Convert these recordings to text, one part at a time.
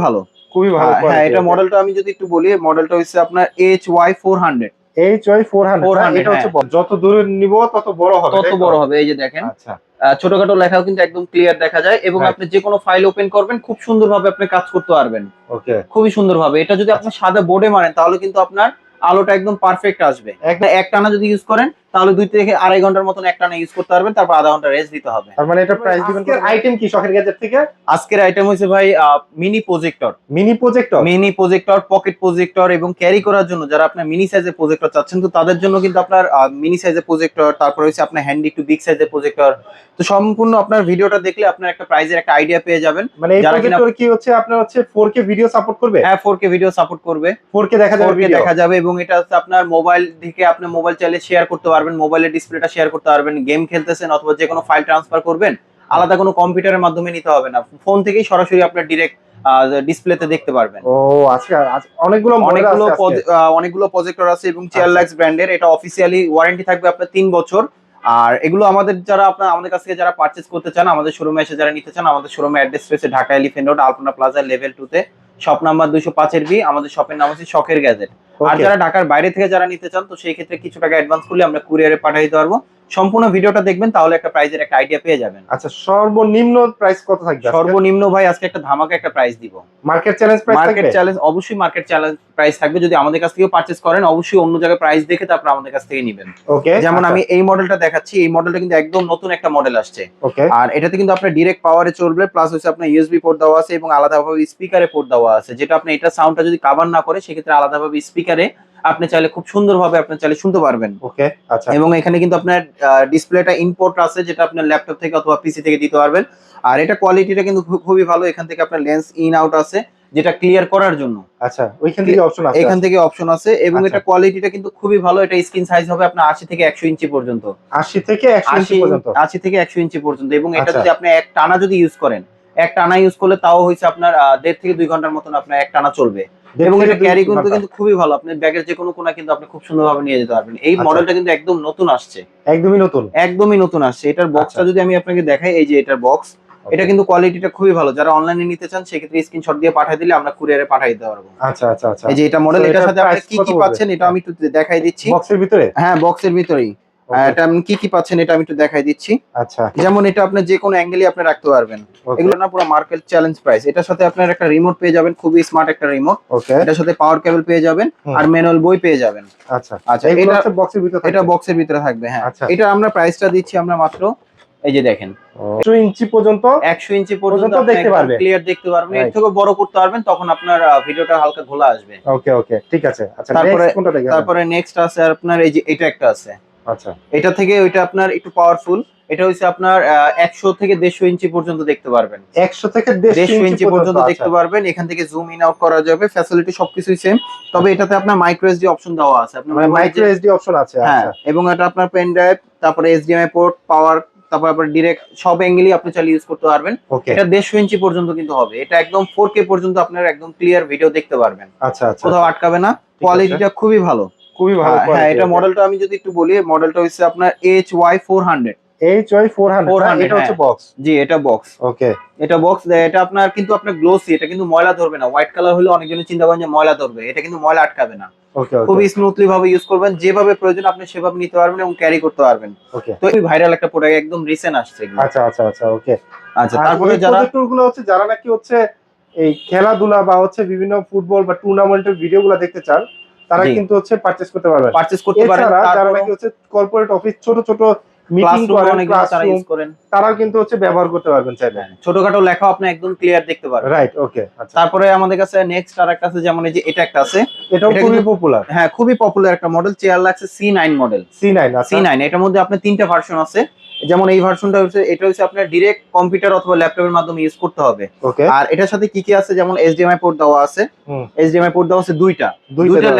ভালো, খুবই ভালো। হ্যাঁ এটা মডেলটা আমি যদি একটু বলি, মডেলটা হচ্ছে আপনার HY400। এটা হচ্ছে যত দূরে নিব তত বড় হবে, তত বড় হবে। এই যে দেখেন, আচ্ছা, ছোটখাটো লেখাও কিন্তু একদম ক্লিয়ার দেখা যায়, এবং আপনি যে কোনো ফাইল ওপেন করবেন খুব সুন্দরভাবে আপনি কাজ করতে পারবেন। ওকে, খুবই সুন্দরভাবে। এটা যদি আপনি সাদা বোর্ডে মারেন তাহলে কিন্তু আপনার আলোটা একদম পারফেক্ট আসবে। একটানা যদি ইউজ করেন তাহলে 2 থেকে আড়াই ঘন্টার মতন একটানা ইউজ করতে পারবেন, তারপর আধা ঘন্টা রেস্ট দিতে হবে। তার মানে এটা প্রাইস দিবেন কত? আইটেম কি শখের গ্যাজেট থেকে? আজকের আইটেম হচ্ছে ভাই mini projector. Mini projector, pocket projector, এবং ক্যারি করার জন্য যারা আপনার মিনি সাইজের প্রজেক্টর চাচ্ছেন, তো তাদের জন্য কিন্তু আপনার মিনি সাইজের প্রজেক্টর, তারপর হচ্ছে আপনার হ্যান্ডি টু বিগ সাইজের প্রজেক্টর। তো সম্পূর্ণ আপনার ভিডিওটা দেখলে আপনার একটা প্রাইজের একটা আইডিয়া পেয়ে যাবেন। মানে এই প্রজেক্টর কি হচ্ছে আপনার হচ্ছে 4K ভিডিও সাপোর্ট করবে? হ্যাঁ 4K ভিডিও সাপোর্ট করবে, 4K দেখা যাবে, 4K দেখা যাবে। এবং এটা হচ্ছে আপনার মোবাইল থেকে আপনি মোবাইল চাইলে শেয়ার করতে পারবেন, মোবাইলের ডিসপ্লেটা শেয়ার করতে পারবেন, গেম খেলতেছেন অথবা যে কোনো ফাইল ট্রান্সফার করবেন, আলাদা কোনো কম্পিউটারের মাধ্যমে নিতে হবে না, ফোন থেকেই সরাসরি আপনার ডিরেক্ট ডিসপ্লেতে দেখতে পারবেন। ও আচ্ছা, অনেকগুলো প্রজেক্টর আছে, এবং চেয়ারলাক্স ব্র্যান্ডের। এটা অফিসিয়ালি ওয়ারেন্টি থাকবে আপনার 3 বছর। আর এগুলো আমাদের যারা আমাদের কাছ থেকে যারা পারচেজ করতে চান, আমাদের শোরুমে এসে যারা নিতে চান, আমাদের শোরুমে অ্যাড্রেস রয়েছে ঢাকা এলিফ্যান্ট রোড, আলপনা প্লাজা লেভেল 2 তে, শপ নাম্বার 205 বি। আমাদের শপের নাম হচ্ছে শখের গ্যাজেট। আর যারা ঢাকার বাইরে থেকে যারা নিতে চান, তো সেই ক্ষেত্রে কিছু টাকা অ্যাডভান্স করলে আমরা কুরিয়ারে পাঠিয়ে দিতে পারবো। সম্পূর্ণ ভিডিওটা দেখবেন, তাহলে একটা প্রাইজের একটা আইডিয়া পেয়ে যাবেন। আচ্ছা, সর্বনিম্ন প্রাইস কত থাকবে? সর্বনিম্ন ভাই আজকে একটা ধামাকা একটা প্রাইস দিব। মার্কেট চ্যালেঞ্জ অবশ্যই মার্কেট চ্যালেঞ্জ প্রাইস থাকবে। যদি আমাদের কাছ থেকে পারচেজ করেন, অবশ্যই অন্য জায়গায় প্রাইস দেখে তারপর আমাদের কাছ থেকে নেবেন। ওকে, যেমন আমি এই মডেলটা দেখাচ্ছি, এই মডেলটা কিন্তু একদম নতুন একটা মডেল আসছে। ওকে, আর এটাতে কিন্তু আপনার ডাইরেক্ট পাওয়ারে চলবে, প্লাস হচ্ছে আপনার ইউএসবি পোর্ট দেওয়া আছে, এবং আলাদাভাবে স্পিকারে পোর্ট দেওয়া আছে, যেটা আপনি এটা সাউন্ডটা যদি কভার না করে সেক্ষেত্রে আলাদাভাবে স্পিকারে আপনি চাইলে খুব সুন্দরভাবে আপনি চাইলে শুনতে পারবেন। ওকে, আচ্ছা। এবং এখানে কিন্তু আপনার ডিসপ্লেটা ইনপোর্ট আছে, যেটা আপনার ল্যাপটপ থেকে অথবা পিসি থেকে দিতে পারবেন। আর এটা কোয়ালিটিটা কিন্তু খুবই ভালো। এখান থেকে আপনার লেন্স ইন আউট আছে, যেটা ক্লিয়ার করার জন্য। আচ্ছা, ওইখান থেকে অপশন আছে, এখান থেকে অপশন আছে, এবং এটা কোয়ালিটিটা কিন্তু খুবই ভালো। এটা স্ক্রিন সাইজ হবে আপনার 80 থেকে 100 ইঞ্চি পর্যন্ত। 80 থেকে 100 ইঞ্চি পর্যন্ত, 80 থেকে 100 ইঞ্চি পর্যন্ত। এবং এটা যদি আপনি এক টানা যদি ইউজ করেন, এক টানা ইউজ করলে তাও হইছে আপনার 1.5 থেকে 2 ঘন্টার মতন আপনার এক টানা চলবে। এবং এটা ক্যারি কিন্তু খুবই ভালো। আপনি ব্যাগের যে কোনো কোণা কিন্তু আপনি খুব সুন্দরভাবে নিয়ে যেতে পারবেন। এই মডেলটা কিন্তু একদম নতুন আসছে, একদমই নতুন আসছে। এটার বক্সটা যদি আমি আপনাকে দেখাই, এই যে এটার বক্স, এটা কিন্তু কোয়ালিটিটা খুবই ভালো। যারা অনলাইনে নিতে চান সেক্ষেত্রে স্ক্রিনশট দিয়ে পাঠিয়ে দিলে আমরা কুরিয়ারে পাঠিয়ে দিতে পারবো। আচ্ছা আচ্ছা আচ্ছা, এই যে এটা মডেল, এটার সাথে আপনি কি কি পাচ্ছেন এটা আমি একটু দেখাই দিচ্ছি। বক্সের ভিতরে? হ্যাঁ বক্সের ভিতরেই। এটা আপনি কি কি পাচ্ছেন এটা আমি একটু দেখাই দিচ্ছি। আচ্ছা, যেমন এটা আপনি যে কোনো অ্যাঙ্গেলই আপনি রাখতে পারবেন। এগুলো না পুরো মার্কেট চ্যালেঞ্জ প্রাইস। এটার সাথে আপনার একটা রিমোট পেয়ে যাবেন, খুবই স্মার্ট একটা রিমোট। এটার সাথে পাওয়ার কেবল পেয়ে যাবেন, আর ম্যানুয়াল বই পেয়ে যাবেন। আচ্ছা আচ্ছা, এটা বক্সের ভিতরে, এটা বক্সের ভিতরে থাকবে। হ্যাঁ, এটা আমরা প্রাইসটা দিচ্ছি আমরা মাত্র, এই যে দেখেন, 100 ইঞ্চি পর্যন্ত, 100 ইঞ্চি পর্যন্ত দেখতে পারবেন, ক্লিয়ার দেখতে পারবেন। এর থেকে বড় করতে পারবেন, তখন আপনার ভিডিওটা হালকা ঘোলা আসবে। ওকে ওকে, ঠিক আছে। আচ্ছা, তারপরে নেক্সট আছে আপনার, এই যে এটা একটা আছে। আচ্ছা, এটা থেকে ওইটা আপনার একটু পাওয়ারফুল। এটা হচ্ছে আপনার 100 থেকে 150 ইঞ্চি পর্যন্ত দেখতে পারবেন। 100 থেকে 150 ইঞ্চি পর্যন্ত দেখতে পারবেন। এখান থেকে জুম ইন আউট করা যাবে, ফ্যাসিলিটি সবকিছুই সেম। তবে এটাতে আপনার মাইক্রো এসডি অপশন দেওয়া আছে, আপনার মাইক্রো এসডি অপশন আছে। হ্যাঁ, এবং এটা আপনার পেন ড্রাইভ, তারপরে এইচডিএমআই পোর্ট, পাওয়ার, তারপর আপনার ডাইরেক্ট সব অ্যাঙ্গেলই আপনি চাইলে ইউজ করতে পারবেন। এটা 150 ইঞ্চি পর্যন্ত কিন্তু হবে। এটা একদম 4K পর্যন্ত আপনার একদম ক্লিয়ার ভিডিও দেখতে পারবেন। আচ্ছা আচ্ছা, কোথাও আটকাবে না। কোয়ালিটিটা খুবই ভালো, খুবই ভালো। হ্যাঁ, এটা মডেলটা আমি যদি একটু বলি, মডেলটা হচ্ছে আপনার HY400। এটা হচ্ছে বক্স। জি, এটা বক্স। ওকে, এটা বক্স। এটা আপনার কিন্তু আপনার গ্লোসি, এটা কিন্তু ময়লা ধরবে না। হোয়াইট কালার হলে অনেকজনই চিন্তা করেন যে ময়লা ধরবে, এটা কিন্তু ময়লা আটকাবে না। খুবই স্মুথলি ভাবে ইউজ করবেন, যেভাবে প্রয়োজন আপনি সেভাবে নিতে পারবেন এবং ক্যারি করতে পারবেন। তো এই ভাইরাল একটা প্রোডাক্ট, একদম রিসেন্ট আসছে। আচ্ছা আচ্ছা আচ্ছা, ওকে। আচ্ছা, তারপরে যারা নাকি হচ্ছে এই খেলাধুলা বা হচ্ছে বিভিন্ন ফুটবল বা টুর্নামেন্টের ভিডিওগুলো দেখতে চান, তারা কিন্তু হচ্ছে পারচেজ করতে পারবেন। যারা নাকি হচ্ছে কর্পোরেট অফিস, ছোট ছোট মিটিং করেন, তারাও কিন্তু হচ্ছে ব্যবহার করতে পারবেন চাইলে। ছোটখাটো লেখা আপনি একদম ক্লিয়ার দেখতে পারবেন। রাইট, ওকে। আচ্ছা, তারপরে আমাদের কাছে নেক্সট আরেকটা আছে, যেমন এই যে এটা একটা আছে। এটাও খুবই পপুলার। হ্যাঁ, খুবই পপুলার একটা মডেল, চেয়ারলাক্স C9 মডেল। C9 এটার মধ্যে আপনার 3টা ভার্সন আছে। যেমন এই ভার্সনটা হচ্ছে, এটা হচ্ছে আপনার ডাইরেক্ট কম্পিউটার অথবা ল্যাপটপের মাধ্যমে ইউজ করতে হবে। আর এটার সাথে কি কি আছে, যেমন এইচডিএমআই পোর্ট দেওয়া আছে। এইচডিএমআই পোর্ট দেওয়া আছে দুইটা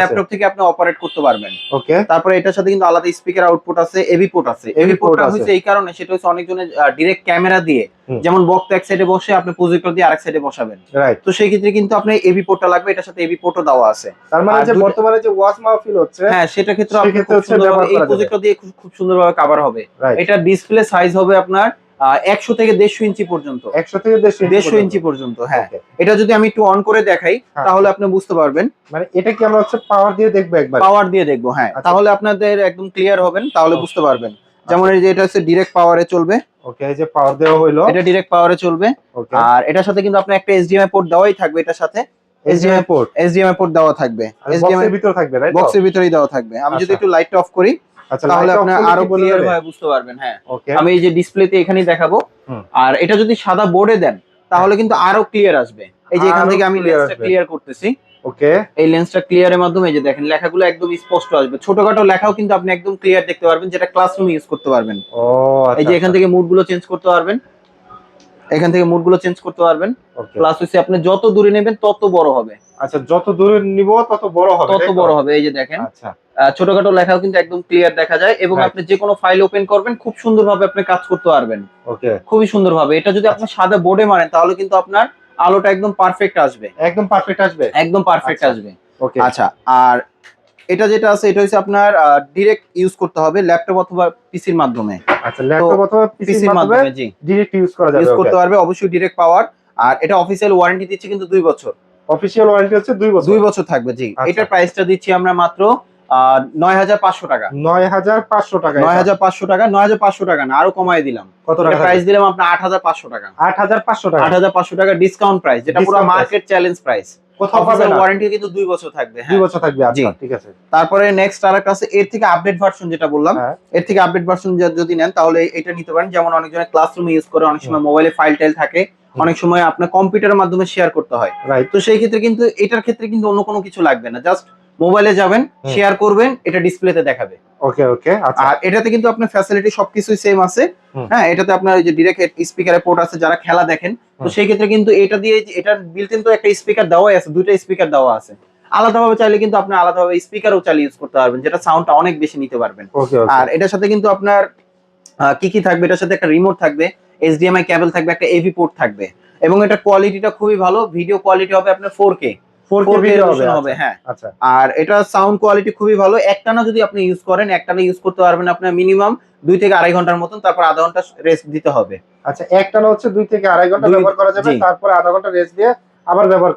ল্যাপটপ থেকে আপনি অপারেট করতে পারবেন। ওকে, তারপরে এটার সাথে কিন্তু আলাদা স্পিকার আউটপুট আছে, এভি পোর্ট আছে। এভি পোর্টটা হচ্ছে এই কারণে, সেটা হচ্ছে অনেকজনের ডাইরেক্ট ক্যামেরা দিয়ে, যেমন বক্তা এক সাইডে বসে আপনি প্রজেক্টর দিয়ে আরেক সাইডে বসাবেন। তো সেই ক্ষেত্রে কিন্তু আপনি এভি পোর্টটা লাগবে, এটার সাথে এভি পোর্টও দেওয়া আছে। তার মানে যে বর্তমানে যে ওয়াচ মাহফিল হচ্ছে, হ্যাঁ, সেটা ক্ষেত্রে আপনি এই প্রজেক্টর দিয়ে খুব সুন্দরভাবে কভার হবে। এটা ডিসপ্লে সাইজ হবে আপনার 100 থেকে 150 ইঞ্চি পর্যন্ত। 100 থেকে 150 ইঞ্চি পর্যন্ত, হ্যাঁ। এটা যদি আমি একটু অন করে দেখাই তাহলে আপনি বুঝতে পারবেন। মানে এটা কি আমরা হচ্ছে পাওয়ার দিয়ে দেখবো একবার? পাওয়ার দিয়ে দেখবো, হ্যাঁ। তাহলে আপনাদের একদম ক্লিয়ার হবেন, তাহলে বুঝতে পারবেন। যেমন এই যে এটা হচ্ছে ডিরেক্ট পাওয়ারে চলবে। ওকে, এই যে পাওয়ার দেওয়া হলো, এটা ডিরেক্ট পাওয়ারে চলবে। আর এটার সাথে কিন্তু আপনার একটা HDMI পোর্ট দেওয়াই থাকবে, এটার সাথে HDMI পোর্ট দেওয়া থাকবে। বক্সের ভিতর থাকবে, রাইট? বক্সের ভিতরেই দেওয়া থাকবে। আমি যদি একটু লাইটটা অফ করি তাহলে আপনি আরো ক্লিয়ার ভাবে বুঝতে পারবেন, হ্যাঁ। আমি এই যে ডিসপ্লেতে এখানেই দেখাবো। আর এটা যদি সাদা বোর্ডে দেন তাহলে কিন্তু আরো ক্লিয়ার আসবে। এই যে এখান থেকে আমি লেন্সটা ক্লিয়ার করতেছি। ওকে, এই লেন্সটা ক্লিয়ারের মাধ্যমে এই যে দেখেন লেখাগুলো একদম স্পষ্ট আসবে। ছোটখাটো লেখাও কিন্তু আপনি একদম ক্লিয়ার দেখতে পারবেন, যেটা ক্লাসরুমে ইউজ করতে পারবেন। ও আচ্ছা, এই যে এখান থেকে মুডগুলো চেঞ্জ করতে পারবেন, এখান থেকে মুডগুলো চেঞ্জ করতে পারবেন। প্লাস হচ্ছে আপনি যত দূরে নেবেন তত বড় হবে। আচ্ছা, যত দূরে নিব তত বড় হবে, তত বড় হবে। এই যে দেখেন, আচ্ছা, ছোটখাটো লেখাও কিন্তু একদম ক্লিয়ার দেখা যায় এবং আপনি যে কোনো ফাইল ওপেন করবেন খুব সুন্দরভাবে আপনি কাজ করতে পারবেন। ওকে, খুবই সুন্দরভাবে। এটা যদি আপনি সাদা বোর্ডে মারেন তাহলে কিন্তু আপনার আলোটা একদম পারফেক্ট আসবে, একদম পারফেক্ট আসবে, একদম পারফেক্ট আসবে। ওকে, আচ্ছা, আর এটা যেটা আছে এটা হচ্ছে আপনার ডাইরেক্ট ইউজ করতে হবে ল্যাপটপ অথবা পিসির মাধ্যমে। আচ্ছা, ল্যাপটপ অথবা পিসির মাধ্যমে জি ডাইরেক্ট ইউজ করা যাবে, ইউজ করতে পারবে। অবশ্যই ডাইরেক্ট পাওয়ার। আর এটা অফিশিয়াল ওয়ারেন্টি দিচ্ছে কিন্তু 2 বছর। অফিশিয়াল ওয়ারেন্টি হচ্ছে 2 বছর। 2 বছর থাকবে, জি। এটার প্রাইসটা দিচ্ছি আমরা মাত্র 9500 টাকা। 9500 টাকা, 9500 টাকা, 9500 টাকা না, আরো কমায় দিলাম। কত টাকা প্রাইস দিলাম আপনার 8500 টাকা। 8500 টাকা, 8500 টাকা ডিসকাউন্ট প্রাইস, যেটা পুরো মার্কেট চ্যালেঞ্জ প্রাইস। কোথাও পাবেন না। ওয়ারেন্টি কিন্তু 2 বছর থাকবে, 2 বছর থাকবে, আচ্ছা ঠিক আছে। তারপরে নেক্সট আরেকটা আছে এর থেকে আপডেট ভার্সন, যেটা বললাম এর থেকে আপডেট ভার্সন যদি নেন তাহলে এটা নিতে পারেন। যেমন অনেকজনের ক্লাসরুমে ইউজ করে, অনেক সময় মোবাইলে ফাইল টাইল থাকে, অনেক সময় আপনার কম্পিউটারের মাধ্যমে শেয়ার করতে হয়। তো সেই ক্ষেত্রে কিন্তু এটার ক্ষেত্রে কিন্তু অন্য কোনো কিছু লাগবে না, জাস্ট মোবাইলে যাবেন, শেয়ার করবেন, এটা ডিসপ্লেতে দেখাবে। ওকে ওকে, আচ্ছা। আর এটাতে কিন্তু আপনার ফ্যাসিলিটি সবকিছুই সেম আছে, হ্যাঁ। এটাতে আপনার ওই যে ডাইরেক্ট স্পিকারের পোর্ট আছে, যারা খেলা দেখেন তো সেই ক্ষেত্রে কিন্তু এটা দিয়ে, এটা বিল্ট ইন তো একটা স্পিকার দেওয়াই আছে, দুইটা স্পিকার দেওয়া আছে। আলাদাভাবে চাইলে কিন্তু আপনি আলাদাভাবে স্পিকারও চালিয়ে ইউজ করতে পারবেন, যেটা সাউন্ডটা অনেক বেশি নিতে পারবেন। আর এটার সাথে কিন্তু আপনার কি কি থাকবে, এটার সাথে একটা রিমোট থাকবে, HDMI কেবল থাকবে, একটা AV পোর্ট থাকবে এবং এটা কোয়ালিটিটা খুবই ভালো। ভিডিও কোয়ালিটি হবে আপনার 4K ভিডিও হবে, হ্যাঁ। আচ্ছা, আর এটা সাউন্ড কোয়ালিটি খুবই ভালো। একটানা যদি আপনি ইউজ করেন, একটানা ইউজ করতে পারবেন আপনার মিনিমাম 2 থেকে 2.5 ঘন্টার মতন, তারপর আধা ঘন্টা রেস্ট দিতে হবে। আচ্ছা, একটানা হচ্ছে 2 থেকে 2.5 ঘন্টা ব্যবহার করা যাবে, তারপর আধা ঘন্টা রেস্ট দিয়ে আবার ব্যবহার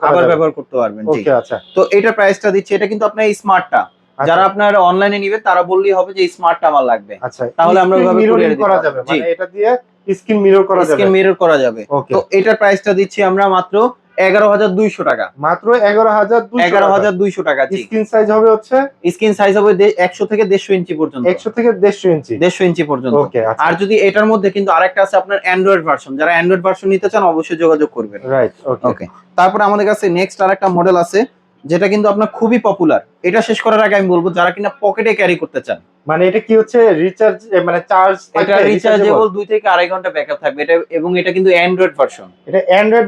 করতে পারবেন। ওকে, আচ্ছা। তো এটার প্রাইসটা দিচ্ছে, এটা কিন্তু আপনার স্মার্টটা যারা আপনার অনলাইনে নেবেন তারা বললেই হবে যে স্মার্টটা আমার লাগবে। আচ্ছা, তাহলে আমরা ওইভাবে কুরিয়ার দিতে করা যাবে, মানে এটা দিয়ে স্ক্রিন মিরর করা যাবে, স্ক্রিন মিরর করা যাবে। তো এটার প্রাইসটা দিচ্ছি আমরা মাত্র 11200 টাকা। মাত্র 11200 টাকা। স্ক্রিন সাইজ হবে হচ্ছে, স্ক্রিন সাইজ হবে 100 থেকে 150 ইঞ্চি পর্যন্ত। 100 থেকে 150 ইঞ্চি পর্যন্ত। ওকে, আর যদি এটার মধ্যে কিন্তু আরেকটা আছে আপনার অ্যান্ড্রয়েড ভার্সন, যারা অ্যান্ড্রয়েড ভার্সন নিতে চান অবশ্যই যোগাযোগ করবেন। রাইট, ওকে। তারপরে আমাদের কাছে নেক্সট আরেকটা মডেল আছে যেটা কিন্তু আপনার খুবই পপুলার। এটা শেষ করার আগে আমি বলবো, যারা কিনা পকেটে ক্যারি করতে চান, মানে এটা কি হচ্ছে রিচার্জ, মানে চার্জ, এটা রিচার্জেবল 2 থেকে 2.5 ঘন্টা ব্যাকআপ থাকবে এটা, এবং এটা কিন্তু অ্যান্ড্রয়েড ভার্সন। এটা অ্যান্ড্রয়েড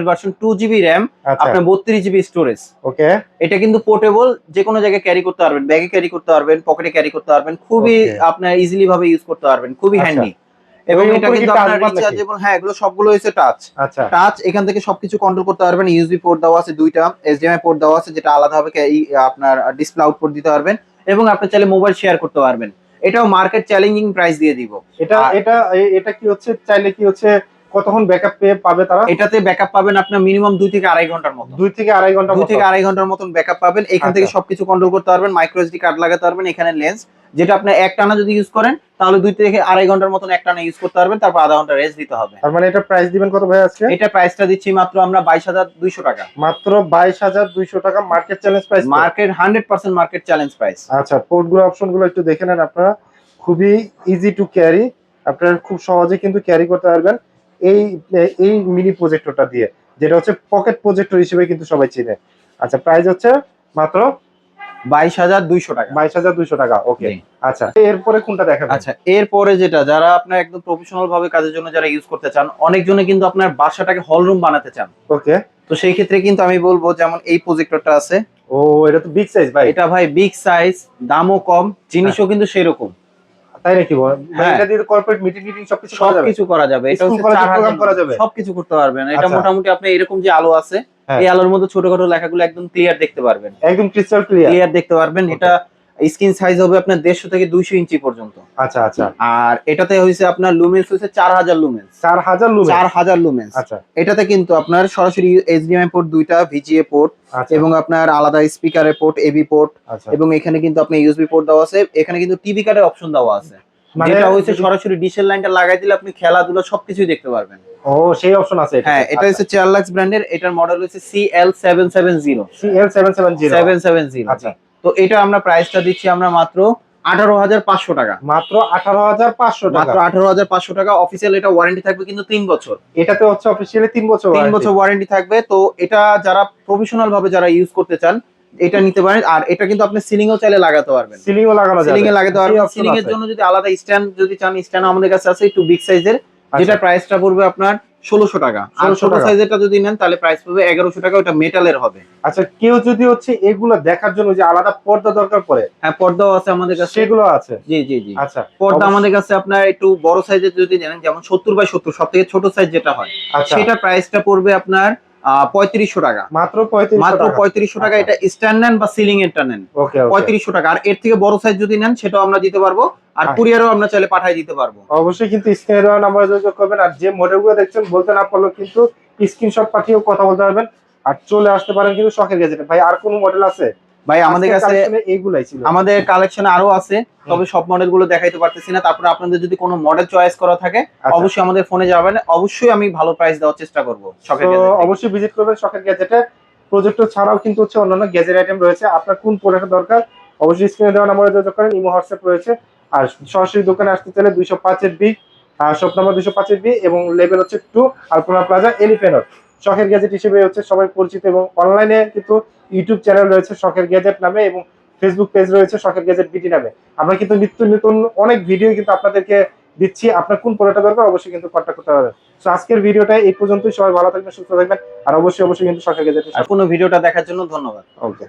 ভার্সন 2GB RAM, আপনার 32GB স্টোরেজ। ওকে, এটা কিন্তু পোর্টেবল, যে কোনো জায়গায় ক্যারি করতে পারবেন, ব্যাগে ক্যারি করতে পারবেন, পকেটে ক্যারি করতে পারবেন, খুবই আপনার ইজিলি ভাবে ইউজ করতে পারবেন, খুবই হ্যান্ডি। এবং এটা কিন্তু আপনার রিচার্জেবল, হ্যাঁ, এগুলো সবগুলো হচ্ছে টাচ। আচ্ছা, টাচ, এখান থেকে সবকিছু কন্ট্রোল করতে পারবেন। USB পোর্ট দেওয়া আছে 2টা, HDMI পোর্ট দেওয়া আছে, যেটা আলাদাভাবে আপনার ডিসপ্লে আউটপুট দিতে পারবেন এবং আপনি চাইলে মোবাইল শেয়ার করতে পারবেন। এটাও মার্কেট চ্যালেঞ্জিং প্রাইস দিয়ে দিব। এটা কি হচ্ছে, চাইলে কি হচ্ছে কতক্ষণ ব্যাকআপ পাবে তারা? এটাতে ব্যাকআপ পাবেন আপনার মিনিমাম 2 থেকে 2.5 ঘন্টার মতো। 2 থেকে 2.5 ঘন্টার মতন ব্যাকআপ পাবেন। এখান থেকে সবকিছু কন্ট্রোল করতে পারবেন, মাইক্রো SD কার্ড লাগাতে পারবেন, এখানে লেন্স, যেটা আপনি একটানা যদি ইউজ করেন তাহলে 2 থেকে 2.5 ঘন্টার মতন একটানা ইউজ করতে পারবেন, তারপর আধা ঘন্টা রেস্ট দিতে হবে। তার মানে এটা প্রাইস দিবেন কত ভাই আজকে? এটা প্রাইসটা দিচ্ছি মাত্র আমরা 22200 টাকা। মাত্র 22200 টাকা, market challenge price, market 100% market challenge price. আচ্ছা, পোর্টগুলো, অপশনগুলো একটু দেখে নেন আপনারা, খুবই ইজি টু ক্যারি, আপনারা খুব সহজে কিন্তু ক্যারি করতে পারবেন এই মিনি প্রজেক্টরটা দিয়ে, যেটা হচ্ছে পকেট প্রজেক্টর হিসেবে কিন্তু সবাই চিনে। আচ্ছা, প্রাইস হচ্ছে মাত্র 22200 টাকা। 22200 টাকা, ওকে। আচ্ছা, এরপরে কোনটা দেখাবেন? আচ্ছা, এরপরে যেটা, যারা আপনার একদম প্রফেশনাল ভাবে কাজের জন্য যারা ইউজ করতে চান, অনেকজনে কিন্তু আপনার বাসাটাকে হল রুম বানাতে চান। ওকে, তো সেই ক্ষেত্রে কিন্তু আমি বলবো, যেমন এই প্রজেক্টরটা আছে। ও, এটা তো বিগ সাইজ ভাই। এটা ভাই বিগ সাইজ, দামও কম, জিনিসও কিন্তু সেরকম। তাই নাকি? এটা দিয়ে কর্পোরেট মিটিং সবকিছু করা যাবে। এটা হচ্ছে প্রোগ্রাম করা যাবে, সবকিছু করতে পারবেন। এটা মোটামুটি আপনি এরকম যে আলো আছে, এই আলোর মধ্যে ছোটখাটো লেখাগুলো একদম ক্লিয়ার দেখতে পারবেন, একদম ক্রিস্টাল ক্লিয়ার দেখতে পারবেন। এটা স্ক্রিন সাইজ হবে আপনার 150 থেকে 200 ইঞ্চি পর্যন্ত। আচ্ছা আচ্ছা। আর এটাতে হইছে আপনার লুমেন্স হইছে 4000 লুমেন্স। 4000 লুমেন্স। 4000 লুমেন্স। আচ্ছা। এটাতে কিন্তু আপনার সরাসরি HDMI পোর্ট দুইটা, VGA পোর্ট এবং আপনার আলাদা স্পিকারের পোর্ট, এবি পোর্ট এবং এখানে কিন্তু আপনার ইউএসবি পোর্ট দেওয়া আছে। এখানে কিন্তু টিভি কার্ডের অপশন দেওয়া আছে। যেটা হইছে সরাসরি ডিশের লাইনটা লাগাই দিলে আপনি খেলাধুলা সবকিছুই দেখতে পারবেন। ও সেই অপশন আছে এটা। হ্যাঁ, এটা হচ্ছে চার্লাক্স ব্র্যান্ডের। এটার মডেল হচ্ছে CL770। CL770। আচ্ছা। তো এটা আমরা প্রাইসটা দিচ্ছি আমরা মাত্র 18500 টাকা। মাত্র 18500 টাকা। মাত্র 18500 টাকা। অফিশিয়াল এটা ওয়ারেন্টি থাকবে কিন্তু 3 বছর। এটাতে হচ্ছে অফিশিয়ালি 3 বছর 3 বছর ওয়ারেন্টি থাকবে। তো এটা যারা প্রফেশনাল ভাবে যারা ইউজ করতে চান এটা নিতে পারেন। আর এটা কিন্তু আপনি সিলিং এও চাইলে লাগাতে পারবেন। সিলিং এ লাগানো যাবে। সিলিং এ লাগাতে পারবেন। সিলিং এর জন্য যদি আলাদা স্ট্যান্ড যদি চান, স্ট্যান্ড আমাদের কাছে আছে একটু বিগ সাইজের, যেটা প্রাইসটা পড়বে আপনার 1600 টাকা। আর ছোট সাইজেরটা যদি নেন তাহলে প্রাইস পড়বে 1100 টাকা। ওটা মেটালের হবে। আচ্ছা, কেউ যদি হচ্ছে এগুলো দেখার জন্য যে আলাদা পর্দা দরকার পড়ে, হ্যাঁ পর্দাও আছে আমাদের কাছে। সেগুলো আছে। জি জি জি। আচ্ছা, পর্দা আমাদের কাছে আপনার একটু বড় সাইজের যদি নেন, যেমন 70x70 সবথেকে ছোট সাইজ যেটা হয়, সেটা প্রাইসটা পড়বে আপনার 3500 টাকা। মাত্র 3500 টাকা। এটা স্ট্যান্ড নেন বা সিলিং এরটা নেন, 3500 টাকা। আর এর থেকে বড় সাইজ যদি নেন সেটাও আমরা দিতে পারবো। আর কুরিয়ারও আমরা চাইলে পাঠিয়ে দিতে পারবো। অবশ্যই কিন্তু স্ক্রিনে দেওয়া নাম্বারে যোগাযোগ করবেন। আর যে মডেলগুলো দেখছেন বলতে না পারলেও কিন্তু স্ক্রিনশট পাঠিয়েও কথা বলতে পারবেন। আর চলে আসতে পারেন কিন্তু শখের গ্যাজেটে। ভাই আর কোন মডেল আছে? ভাই আমাদের কাছে এইগুলাই ছিল। আমাদের কালেকশনে আরো আছে, তবে সব মডেল গুলো দেখাইতে পারতেছি না। তারপরে আপনাদের যদি কোনো মডেল চয়েস করা থাকে অবশ্যই আমাদের ফোনে যাবেন। অবশ্যই আমি ভালো প্রাইস দেওয়ার চেষ্টা করব। অবশ্যই ভিজিট করবেন শখের গ্যাজেটে। প্রজেক্টর ছাড়াও কিন্তু হচ্ছে অন্যান্য গ্যাজেট আইটেম রয়েছে। আপনার কোন প্রোডাক্ট দরকার অবশ্যই স্ক্রিনে দেওয়া নাম্বারে যোগাযোগ করেন। ইমো হোয়াটসঅ্যাপ রয়েছে। আর সরাসরি দোকানে আসতে চাইলে 205 বি, শপ নাম্বার 205 বি এবং লেভেল হচ্ছে 2, আলপনা প্লাজা, এলিফ্যান্ট। শখের গ্যাজেট হিসেবে হচ্ছে সবাই পরিচিত এবং অনলাইনে কিন্তু ইউটিউব চ্যানেল রয়েছে শখের গ্যাজেট নামে এবং ফেসবুক পেজ রয়েছে শখের গ্যাজেট বিডি নামে। আমরা কিন্তু নিত্য নতুন অনেক ভিডিও কিন্তু আপনাদেরকে দিচ্ছি। আপনার কোন প্রোডাক্ট দরকার অবশ্যই কিন্তু কন্টাক্ট করতে পারবেন। তো আজকের ভিডিওটা এই পর্যন্তই। সবাই ভালো থাকবেন, সুস্থ থাকবেন। আর অবশ্যই কিন্তু শখের গ্যাজেট কোনো ভিডিওটা দেখার জন্য ধন্যবাদ। ওকে।